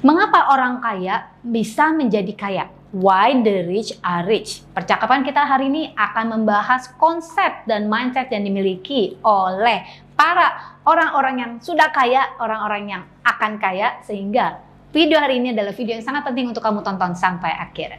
Mengapa orang kaya bisa menjadi kaya? Why the rich are rich? Percakapan kita hari ini akan membahas konsep dan mindset yang dimiliki oleh para orang-orang yang sudah kaya, orang-orang yang akan kaya, sehingga video hari ini adalah video yang sangat penting untuk kamu tonton sampai akhir.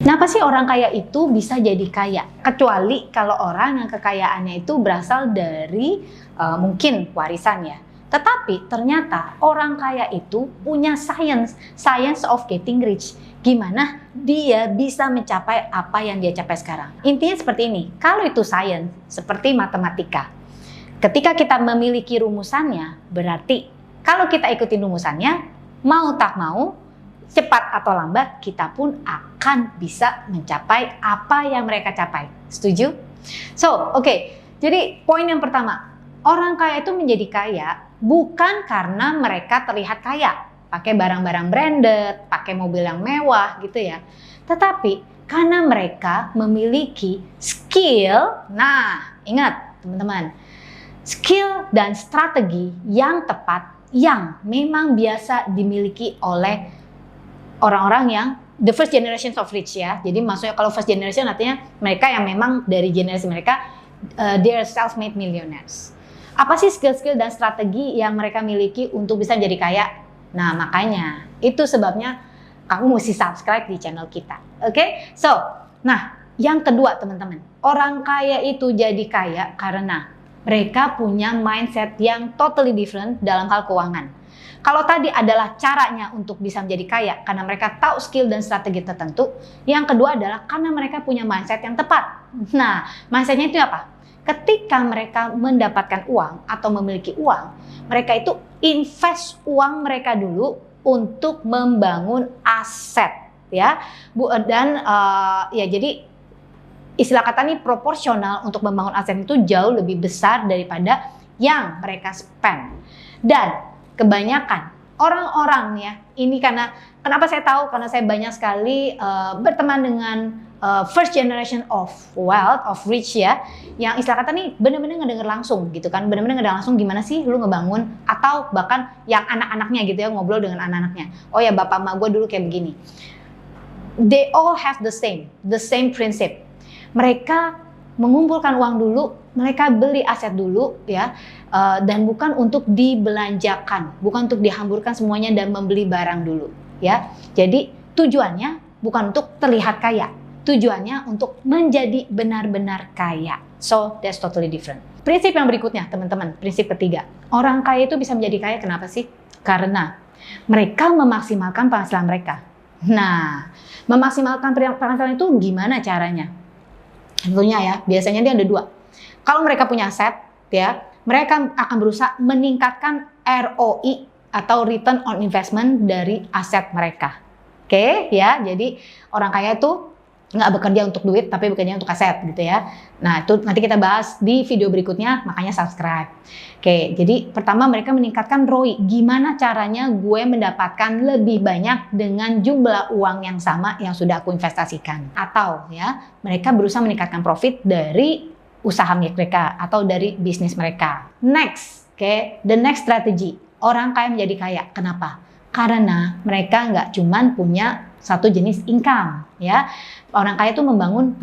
Kenapa sih orang kaya itu bisa jadi kaya? Kecuali kalau orang yang kekayaannya itu berasal dari mungkin warisan ya. Tetapi ternyata orang kaya itu punya science of getting rich. Gimana dia bisa mencapai apa yang dia capai sekarang? Intinya seperti ini, kalau itu science, seperti matematika. Ketika kita memiliki rumusannya, berarti kalau kita ikutin rumusannya, mau tak mau, cepat atau lambat, kita pun akan bisa mencapai apa yang mereka capai. Setuju? So, oke. Jadi, poin yang pertama, orang kaya itu menjadi kaya bukan karena mereka terlihat kaya, pakai barang-barang branded, pakai mobil yang mewah gitu ya. Tetapi karena mereka memiliki skill, nah ingat teman-teman, skill dan strategi yang tepat yang memang biasa dimiliki oleh orang-orang yang the first generation of rich ya. Jadi maksudnya kalau first generation artinya mereka yang memang dari generasi mereka they are self-made millionaires. Apa sih skill-skill dan strategi yang mereka miliki untuk bisa menjadi kaya? Nah makanya itu sebabnya kamu mesti subscribe di channel kita. Oke? So, nah yang kedua teman-teman, orang kaya itu jadi kaya karena mereka punya mindset yang totally different dalam hal keuangan. Kalau tadi adalah caranya untuk bisa menjadi kaya karena mereka tahu skill dan strategi tertentu. Yang kedua adalah karena mereka punya mindset yang tepat. Nah, mindsetnya itu apa? Ketika mereka mendapatkan uang atau memiliki uang, mereka itu invest uang mereka dulu untuk membangun aset, ya. Ya jadi istilah kata ini proporsional untuk membangun aset itu jauh lebih besar daripada yang mereka spend. Dan kebanyakan orang-orang ya, ini kenapa saya tahu? Karena saya banyak sekali berteman dengan first generation of wealth, of rich ya, yang istilah kata nih bener-bener ngedenger langsung gitu kan, bener-bener ngedenger langsung gimana sih lu ngebangun, atau bahkan yang anak-anaknya gitu ya, ngobrol dengan anak-anaknya. Oh ya bapak emak gue dulu kayak begini. They all have the same principle. Mereka mengumpulkan uang dulu, mereka beli aset dulu ya, dan bukan untuk dibelanjakan, bukan untuk dihamburkan semuanya dan membeli barang dulu ya. Jadi tujuannya bukan untuk terlihat kaya, tujuannya untuk menjadi benar-benar kaya. So that's totally different. Prinsip yang berikutnya teman-teman, prinsip ketiga, orang kaya itu bisa menjadi kaya kenapa sih? Karena mereka memaksimalkan penghasilan mereka. Nah, memaksimalkan penghasilan itu gimana caranya? Tentunya ya, biasanya dia ada dua. Kalau mereka punya aset, ya, mereka akan berusaha meningkatkan ROI atau return on investment dari aset mereka. Oke, ya. Jadi orang kaya itu nggak bekerja untuk duit, tapi bekerja untuk aset, gitu ya. Nah, itu nanti kita bahas di video berikutnya, makanya subscribe. Oke, jadi pertama mereka meningkatkan ROI. Gimana caranya gue mendapatkan lebih banyak dengan jumlah uang yang sama yang sudah aku investasikan? Atau ya, mereka berusaha meningkatkan profit dari usaha milik mereka atau dari bisnis mereka. Next, the next strategy. Orang kaya menjadi kaya. Kenapa? Karena mereka nggak cuman punya satu jenis income, ya. Orang kaya itu membangun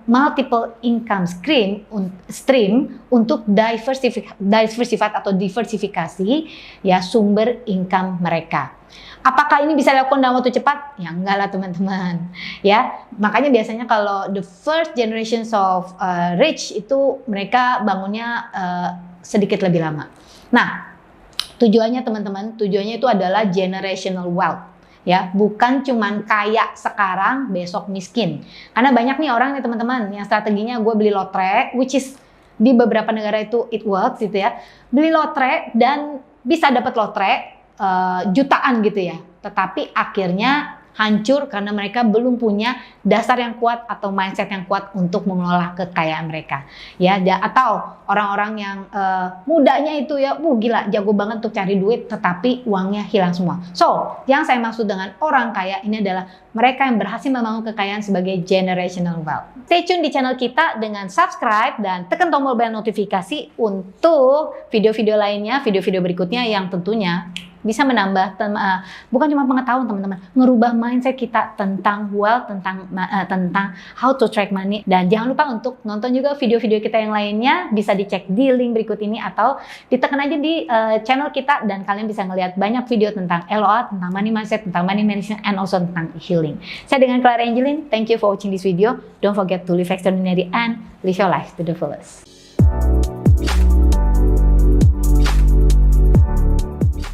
multiple income stream untuk diversifikasi ya sumber income mereka. Apakah ini bisa dilakukan dalam waktu cepat? Ya enggak lah teman-teman. Ya, makanya biasanya kalau the first generations of rich itu mereka bangunnya sedikit lebih lama. Nah, tujuannya teman-teman, tujuannya itu adalah generational wealth. Ya, bukan cuman kaya sekarang, besok miskin. Karena banyak nih orang nih teman-teman yang strateginya gue beli lotre, which is di beberapa negara itu it works gitu ya. Beli lotre dan bisa dapat lotre jutaan gitu ya. Tetapi akhirnya hancur karena mereka belum punya dasar yang kuat atau mindset yang kuat untuk mengelola kekayaan mereka. Ya, atau orang-orang yang mudanya itu ya, gila, jago banget untuk cari duit, tetapi uangnya hilang semua. So, yang saya maksud dengan orang kaya ini adalah mereka yang berhasil membangun kekayaan sebagai generational wealth. Stay tune di channel kita dengan subscribe dan tekan tombol bel notifikasi untuk video-video lainnya, video-video berikutnya yang tentunya bisa menambah bukan cuma pengetahuan teman-teman, ngerubah mindset kita tentang wealth, tentang how to track money. Dan jangan lupa untuk nonton juga video-video kita yang lainnya, bisa dicek di link berikut ini atau ditekan aja di channel kita dan kalian bisa ngelihat banyak video tentang LOA, tentang money mindset, tentang money management, and also tentang healing. Saya dengan Clara Angeline, thank you for watching this video. Don't forget to live extraordinary and live your life to the fullest.